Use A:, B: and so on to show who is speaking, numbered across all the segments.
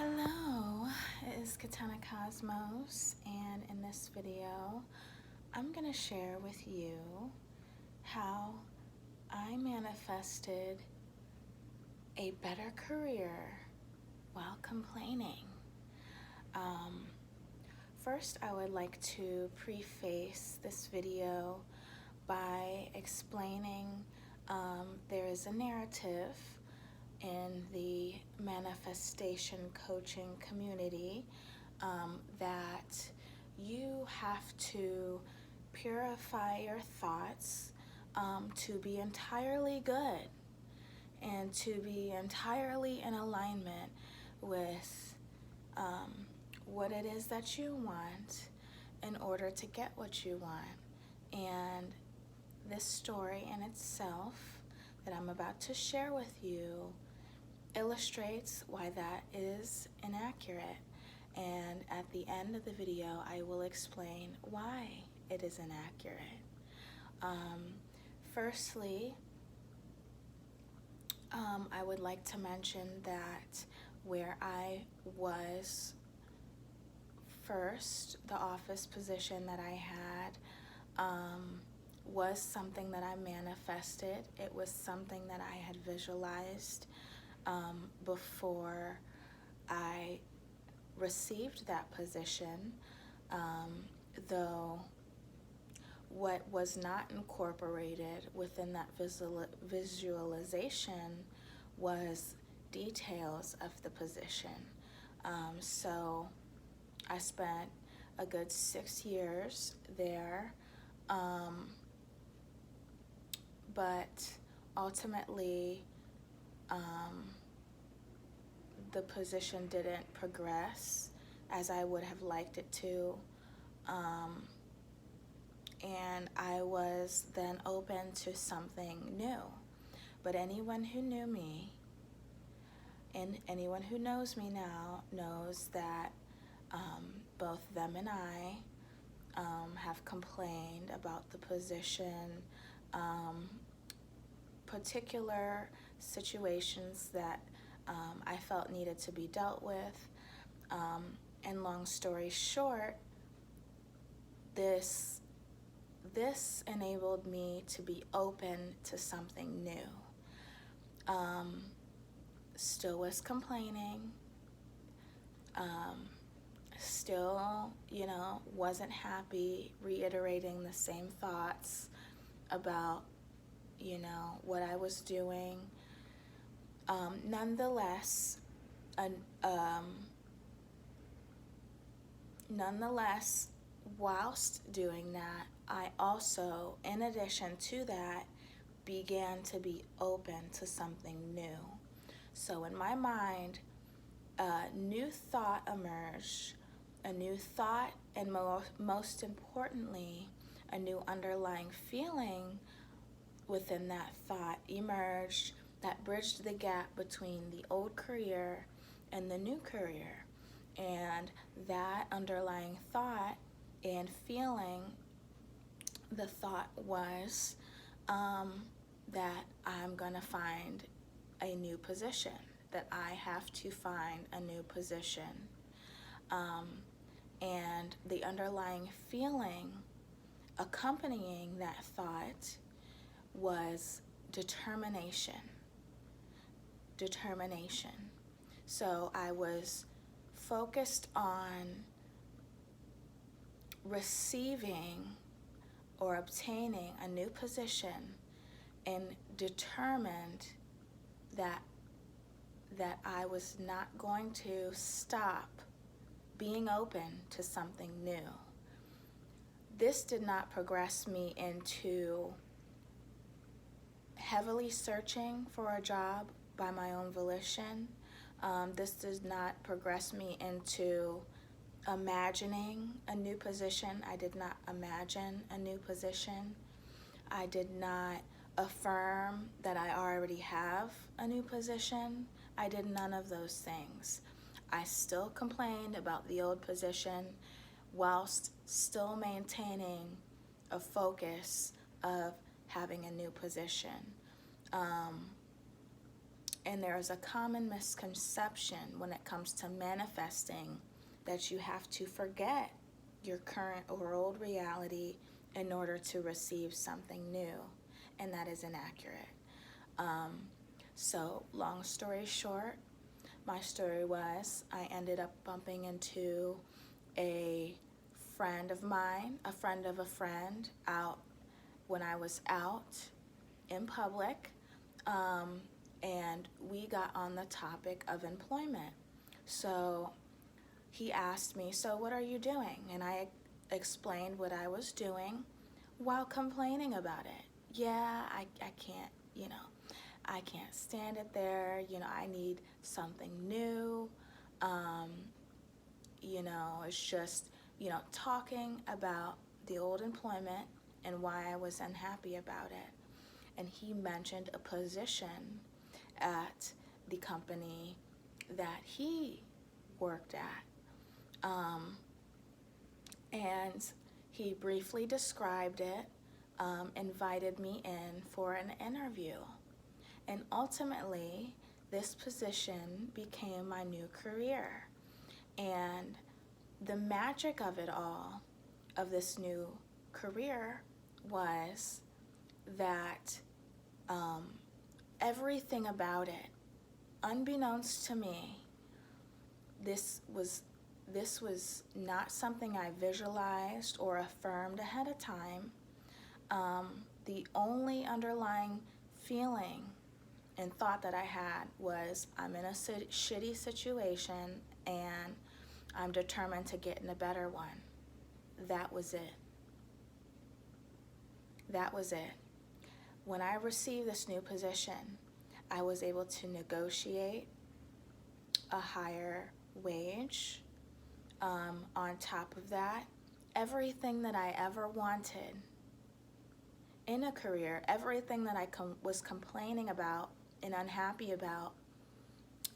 A: Hello, it is Katana Cosmos, and in this video, I'm going to share with you how I manifested a better career while complaining. Um, First, I would like to preface this video by explaining there is a narrative in the manifestation coaching community that you have to purify your thoughts to be entirely good and to be entirely in alignment with what it is that you want in order to get what you want. And this story in itself that I'm about to share with you illustrates why that is inaccurate. And at the end of the video, I will explain why it is inaccurate. Firstly, I would like to mention that where I was first, the office position that I had was something that I manifested. It was something that I had visualized before I received that position, though what was not incorporated within that visualization was details of the position. So I spent a good 6 years there, but ultimately the position didn't progress as I would have liked it to, and I was then open to something new. But anyone who knew me and anyone who knows me now knows that both them and I have complained about the position, particular situations that I felt needed to be dealt with. And long story short, this enabled me to be open to something new. Still was complaining, still, wasn't happy, reiterating the same thoughts about, what I was doing. Nonetheless, whilst doing that, I also, in addition to that, began to be open to something new. So in my mind, a new thought emerged, a new thought, and most importantly, a new underlying feeling within that thought emerged that bridged the gap between the old career and the new career. And that underlying thought and feeling, the thought was that I'm going to find a new position, that I have to find a new position. And the underlying feeling accompanying that thought was determination. So I was focused on receiving or obtaining a new position and determined that I was not going to stop being open to something new. This did not progress me into heavily searching for a job by my own volition. This does not progress me into imagining a new position. I did not imagine a new position. I did not affirm that I already have a new position. I did none of those things. I still complained about the old position whilst still maintaining a focus of having a new position. And there is a common misconception when it comes to manifesting that you have to forget your current or old reality in order to receive something new, and that is inaccurate. So long story short, my story was I ended up bumping into a friend of mine, a friend of a friend, out when I was out in public, and we got on the topic of employment. So he asked me, so what are you doing? And I explained what I was doing while complaining about it. Yeah, I can't, I can't stand it there. I need something new. It's just, talking about the old employment and why I was unhappy about it. And he mentioned a position at the company that he worked at. And he briefly described it, invited me in for an interview. And ultimately, this position became my new career. And the magic of it all, of this new career, was that everything about it, unbeknownst to me, this was not something I visualized or affirmed ahead of time. The only underlying feeling and thought that I had was, I'm in a shitty situation and I'm determined to get in a better one. That was it. That was it. When I received this new position, I was able to negotiate a higher wage. On top of that, everything that I ever wanted in a career, everything that I was complaining about and unhappy about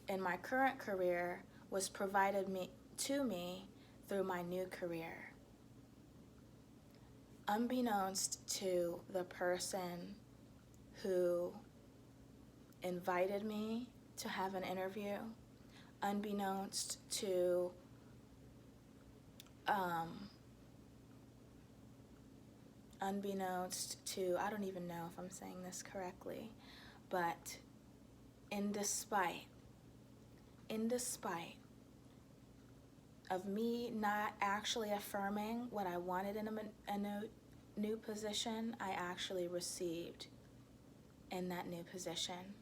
A: in my current career was provided to me through my new career. Unbeknownst to the person who invited me to have an interview, unbeknownst to I don't even know if I'm saying this correctly, but in despite of me not actually affirming what I wanted in a new position, I actually received in that new position.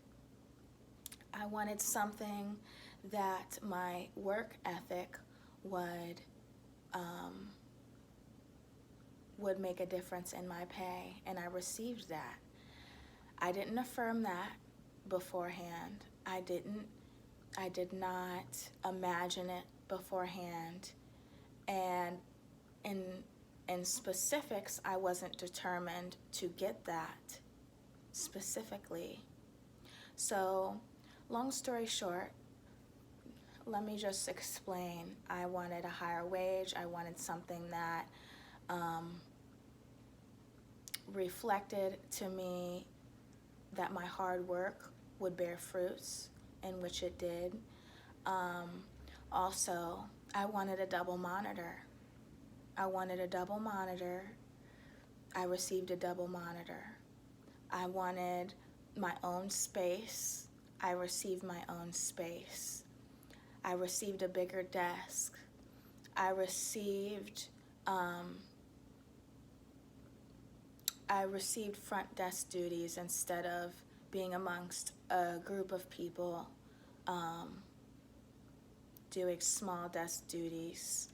A: I wanted something that my work ethic would make a difference in my pay, and I received that. I didn't affirm that beforehand. I did not imagine it beforehand, and in specifics, I wasn't determined to get that specifically. So, long story short, let me just explain. I wanted a higher wage. I wanted something that reflected to me that my hard work would bear fruits, in which it did. Also, I wanted a double monitor. I received a double monitor. I wanted my own space. I received my own space. I received a bigger desk. I received front desk duties instead of being amongst a group of people doing small desk duties.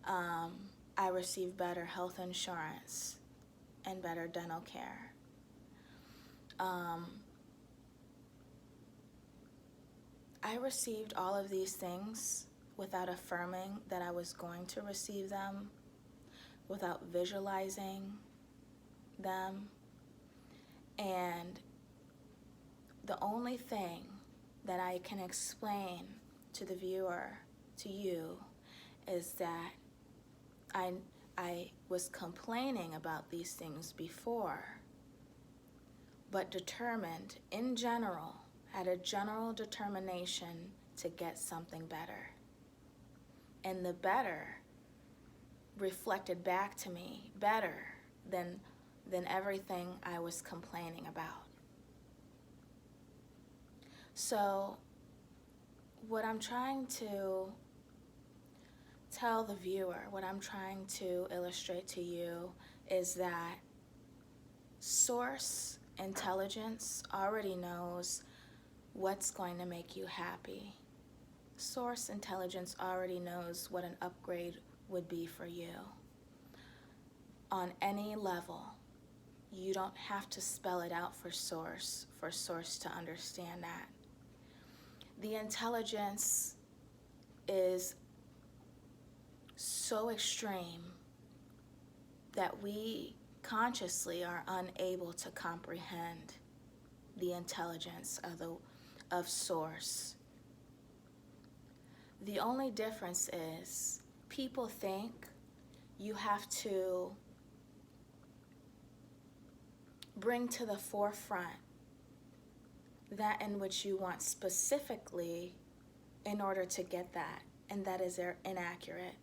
A: I received better health insurance and better dental care. I received all of these things without affirming that I was going to receive them, without visualizing them. And the only thing that I can explain to the viewer, to you, is that I was complaining about these things before, but determined in general, had a general determination to get something better. And the better reflected back to me better than everything I was complaining about. So what I'm trying to tell the viewer, what I'm trying to illustrate to you is that source intelligence already knows what's going to make you happy. Source intelligence already knows what an upgrade would be for you. On any level, you don't have to spell it out for source to understand that. The intelligence is so extreme that we consciously are unable to comprehend the intelligence of source. The only difference is people think you have to bring to the forefront that in which you want specifically in order to get that, and that is inaccurate.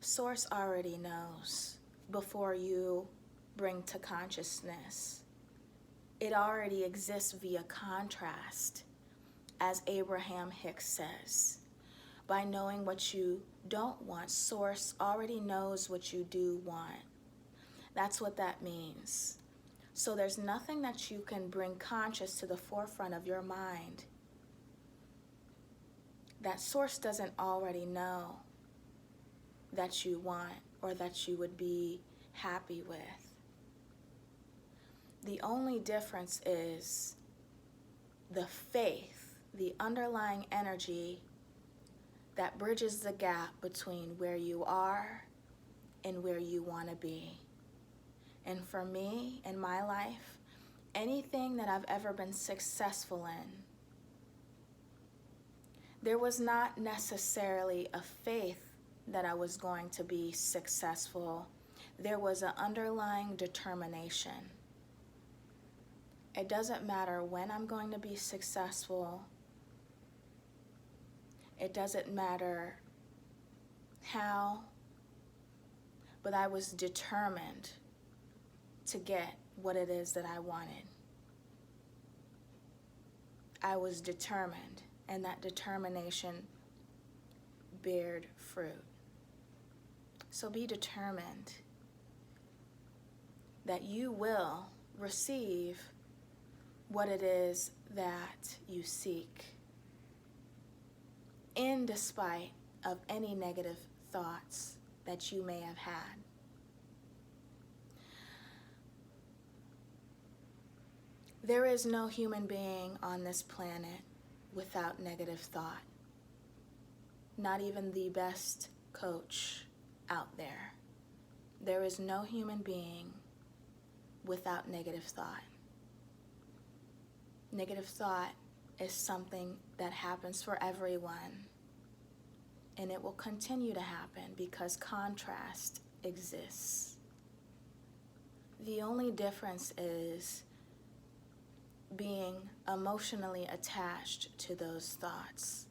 A: Source already knows before you bring to consciousness. It already exists via contrast, as Abraham Hicks says. By knowing what you don't want, source already knows what you do want. That's what that means. So there's nothing that you can bring conscious to the forefront of your mind that source doesn't already know that you want or that you would be happy with. The only difference is the faith, the underlying energy that bridges the gap between where you are and where you want to be. And for me, in my life, anything that I've ever been successful in, there was not necessarily a faith that I was going to be successful. There was an underlying determination. It doesn't matter when I'm going to be successful. It doesn't matter how, but I was determined to get what it is that I wanted. I was determined, and that determination bared fruit. So be determined that you will receive what it is that you seek, in despite of any negative thoughts that you may have had. There is no human being on this planet without negative thought. Not even the best coach out there. There is no human being without negative thought. Negative thought is something that happens for everyone, and it will continue to happen because contrast exists. The only difference is being emotionally attached to those thoughts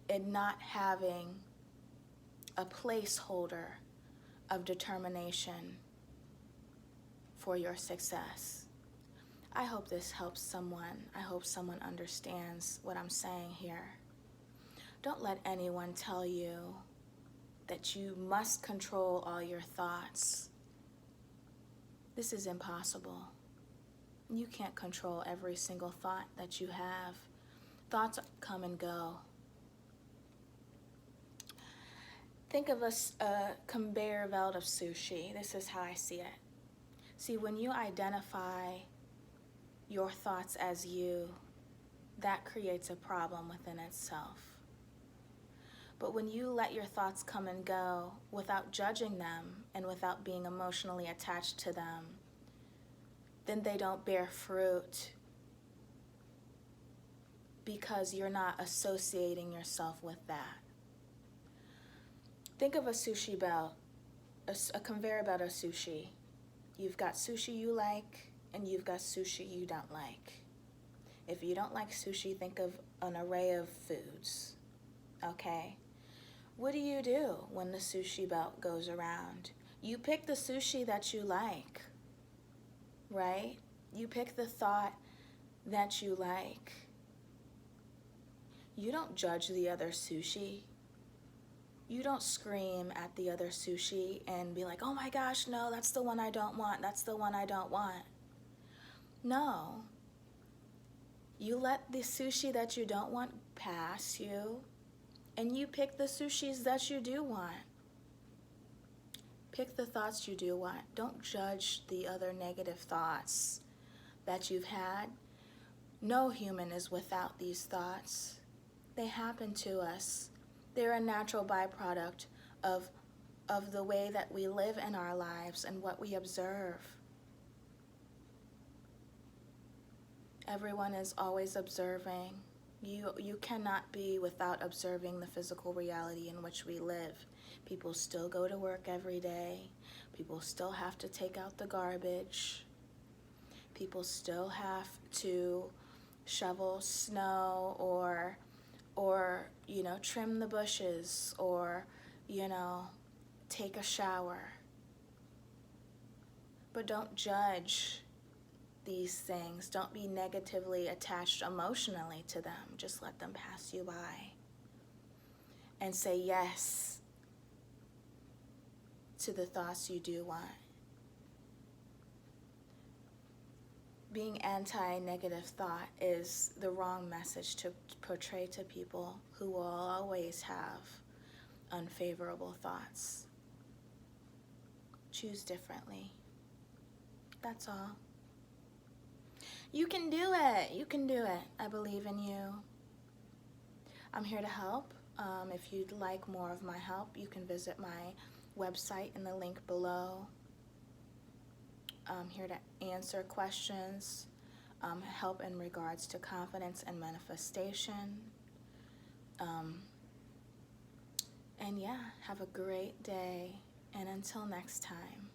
A: and not having a placeholder of determination for your success. I hope this helps someone. I hope someone understands what I'm saying here. Don't let anyone tell you that you must control all your thoughts. This is impossible. You can't control every single thought that you have. Thoughts come and go. Think of a conveyor belt of sushi. This is how I see it. See, when you identify your thoughts as you, that creates a problem within itself. But when you let your thoughts come and go without judging them and without being emotionally attached to them, then they don't bear fruit because you're not associating yourself with that. Think of a sushi belt, a conveyor belt of sushi. You've got sushi you like, and you've got sushi you don't like. If you don't like sushi, think of an array of foods, okay? What do you do when the sushi belt goes around? You pick the sushi that you like, right? You pick the thought that you like. You don't judge the other sushi. You don't scream at the other sushi and be like, oh my gosh, no, that's the one I don't want. That's the one I don't want. No. You let the sushi that you don't want pass you, and you pick the sushis that you do want. Pick the thoughts you do want. Don't judge the other negative thoughts that you've had. No human is without these thoughts. They happen to us. They're a natural byproduct of the way that we live in our lives and what we observe. Everyone is always observing. You cannot be without observing the physical reality in which we live. People still go to work every day. People still have to take out the garbage. People still have to shovel snow or trim the bushes or, take a shower. But don't judge these things. Don't be negatively attached emotionally to them. Just let them pass you by. And say yes to the thoughts you do want. Being anti-negative thought is the wrong message to portray to people who will always have unfavorable thoughts. Choose differently. That's all. You can do it. You can do it. I believe in you. I'm here to help. If you'd like more of my help, you can visit my website in the link below. I'm here to answer questions, help in regards to confidence and manifestation. And yeah, have a great day. And until next time.